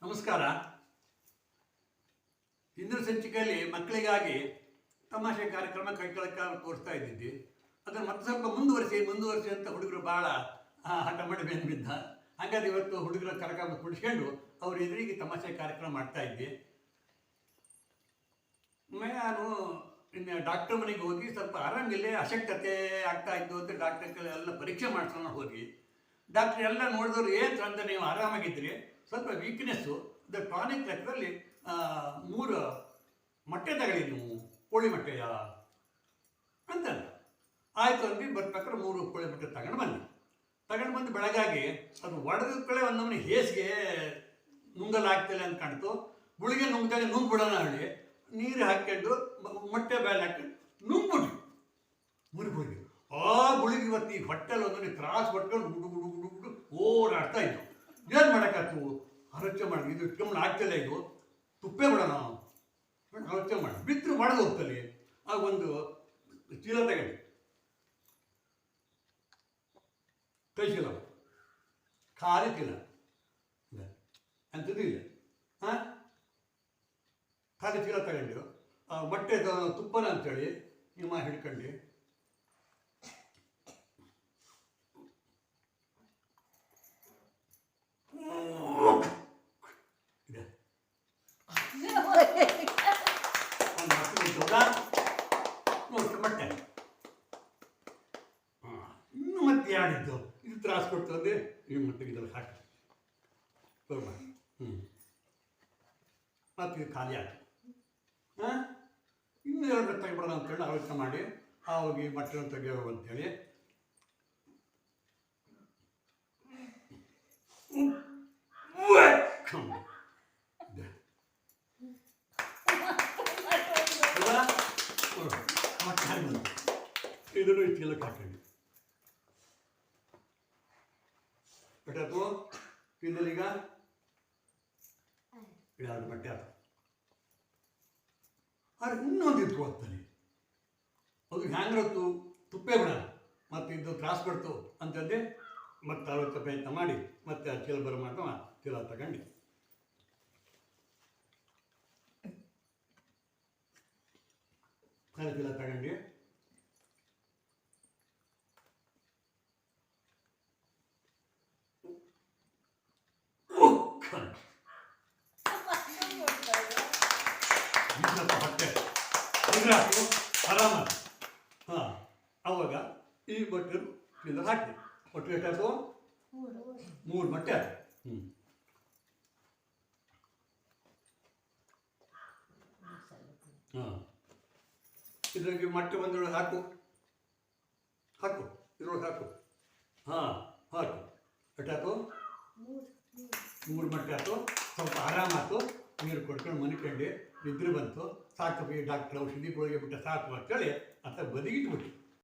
ನಮಸ್ಕಾರ. ಇಂದಿನ ಸಂಚಿಕೆಯಲ್ಲಿ ಮಕ್ಕಳಿಗಾಗಿ ತಮಾಷೆ ಕಾರ್ಯಕ್ರಮ ಕೈಕಳಕ ತೋರಿಸ್ತಾ ಇದ್ದಿದ್ದೆ. ಅದನ್ನು ಮತ್ತೆ ಸ್ವಲ್ಪ ಮುಂದುವರಿಸಿ ಅಂತ ಹುಡುಗರು ಭಾಳ ಹಠ ಮಾಡಿ ಬಿದ್ದ. ಹಾಗಾಗಿ ಇವತ್ತು ಹುಡುಗರ ಕಾರ್ಯಕ್ರಮ ಕುಡಿಸ್ಕೊಂಡು ಅವ್ರ ಎದುರಿಗೆ ತಮಾಷೆ ಕಾರ್ಯಕ್ರಮ ಮಾಡ್ತಾ ಇದ್ದೆ. ನಾನು ಇನ್ನು ಡಾಕ್ಟರ್ ಮನೆಗೆ ಹೋಗಿ ಸ್ವಲ್ಪ ಆರಾಮಿಲ್ಲೇ ಅಶಕ್ತತೆ ಆಗ್ತಾ ಇದ್ದು ಅಂತ ಡಾಕ್ಟರ್ಗಳೆಲ್ಲ ಪರೀಕ್ಷೆ ಮಾಡ್ಸೋಣ ಹೋಗಿ ಡಾಕ್ಟ್ರ್ ಎಲ್ಲ ನೋಡಿದವರು ಏನು ತೊಂದರೆ, ನೀವು ಆರಾಮಾಗಿದ್ರಿ, ಸ್ವಲ್ಪ ವೀಕ್ನೆಸ್ಸು, ಅದು ಟಾನಿಕ್ ಲೆಕ್ಕದಲ್ಲಿ 3 ಮೊಟ್ಟೆ ತಗೊಳ್ಳಿ, ನೀವು ಕೋಳಿ ಮೊಟ್ಟೆಯ ಅಂತಲ್ಲ. ಆಯಿತು ಅಂದು ಬರ್ಬೇಕಾದ್ರೆ 3 ಕೋಳಿ ಮೊಟ್ಟೆ ತಗೊಂಡು ಬಂದು ಬೆಳಗಾಗಿ ಅದು ಒಡೆದ ಕಡೆ ಒಂದೊಮ್ಮೆ ಹೇಸಿಗೆ ನುಂಗಲಾಗ್ತಿಲ್ಲ ಅಂತ ಕಾಣ್ತು. ಗುಳಿಗೆ ನುಂಗ್ದಾಗ ನುಂಗ್ಬಿಡೋಣ ಹೇಳಿ ನೀರು ಹಾಕ್ಕೊಂಡು ಮೊಟ್ಟೆ ಬೇಳೆ ಹಾಕೊಂಡು ನುಂಗ್ಬಿಟ್ರು ಮುರಿಗೋಗಿ. ಆ ಗುಳಿಗೆ ಇವತ್ತು ಈ ಹೊಟ್ಟೆಲ್ಲಿ ಒಂದೊಂದು ತ್ರಾಸು ಹೊಟ್ಕೊಂಡು ಗುಡು ಓಡಾಡ್ತಾ ಇದ್ದು. ಏನು ಮಾಡೋಕ್ಕಾಗ್ತು, ಆಲೋಚನೆ ಮಾಡಿ ಇದು ಇಟ್ಕೊಂಡು ಆಗ್ತಿಲ್ಲ, ಇದು ತುಪ್ಪೇ ಬಿಡೋಣ ಆಲೋಚನೆ ಮಾಡಿ ಬಿತ್ತರು ಮಾಡೋದು ಹೋಗ್ತಲ್ಲಿ. ಆಗ ಒಂದು ಚೀಲ ತಗೊಂಡು ಕೈ ಚೀಲ, ಖಾಲಿ ಚೀಲ ಅಂಥದ್ದು ಇಲ್ಲ, ಖಾಲಿ ಚೀಲ ತಗೊಂಡು ಮೊಟ್ಟೆ ತುಪ್ಪನ ಅಂತೇಳಿ ನಿಮ್ಮ ಹಿಡ್ಕೊಂಡು ಮೊಟ್ಟೆ ಇನ್ನು ಮತ್ತೆ ಯಾಡಿದ್ದು ಇದು ತ್ರಾಸು ಕೊಡ್ತು ಅಂದರೆ ಈ ಮೊಟ್ಟೆಗೆ ಇದೆಲ್ಲ ಹಾಕಿ ಮತ್ತು ಇದು ಖಾಲಿ ಆಯ್ತು. ಇನ್ನೂ 2 ತೆಗಿಬಿಡೋಣ ಅಂತೇಳಿ ಆಲೋಚನೆ ಮಾಡಿ ಆವಾಗ ಈ ಮೊಟ್ಟೆನ ತೆಗಿಯೋ ಅಂತೇಳಿ ಇದನ್ನು ಇಷ್ಟೆಲ್ಲಕ್ಕೆ ಹಾಕೊಂಡು ಬಿಟ್ಟದ್ದು ತಿನ್ನಲೀಗ 2 ಮೊಟ್ಟೆ ಆಯ್ತು. ಆದರೆ ಇನ್ನೊಂದು ಇಟ್ಕೊಳ್ತಾನೆ, ಅದು ಹ್ಯಾಂಗ್ರತ್ತು ತುಪ್ಪೇ ಬಿಡ ಮತ್ತು ಇದು ತ್ರಾಸು ಬಿಡ್ತು ಅಂತಂದೆ ಮತ್ತೆ ಆಲೋಚನೆ ಪ್ರಯತ್ನ ಮಾಡಿ ಮತ್ತೆ ಆ ಚೀಲ ಬರೋ ಚೀಲ ತಗೊಂಡು ಖಾಲಿ ಚೀಲ ತಗೊಂಡು ಹೊಟ್ಟೆ ನಿಗ್ರಾಕು ಆರಾಮ. ಅವಾಗ ಈ ಮೊಟ್ಟೆ ಚೀಲ ಹಾಕಿ ಮೊಟ್ಟೆ ಎಷ್ಟಾಯ್ತು, 3 ಮೊಟ್ಟೆ ಆಯ್ತು. ಇದ್ರಾಗೆ ಮೊಟ್ಟೆ ಒಂದೊಳಗೆ ಹಾಕು ಇದ್ರೊಳಗೆ ಹಾಕು ಹಾಕು ಎಷ್ಟಾಯ್ತು, 3 ಮೊಟ್ಟೆ ಆಯ್ತು. ಸ್ವಲ್ಪ ಆರಾಮಾಯ್ತು, ನೀರು ಕೊಡ್ಕೊಂಡು ಮನಿಕೊಂಡು ನಿದ್ರೆ ಬಂತು, ಸಾಕು ಈ ಡಾಕ್ಟ್ರ್ ಔಷಧಿ ಗೋಳಿಗೆ ಬಿಟ್ಟು ಸಾಕು ಅಂತೇಳಿ ಅಂತ ಬದಿಗಿಟ್ಬಿಟ್ಟು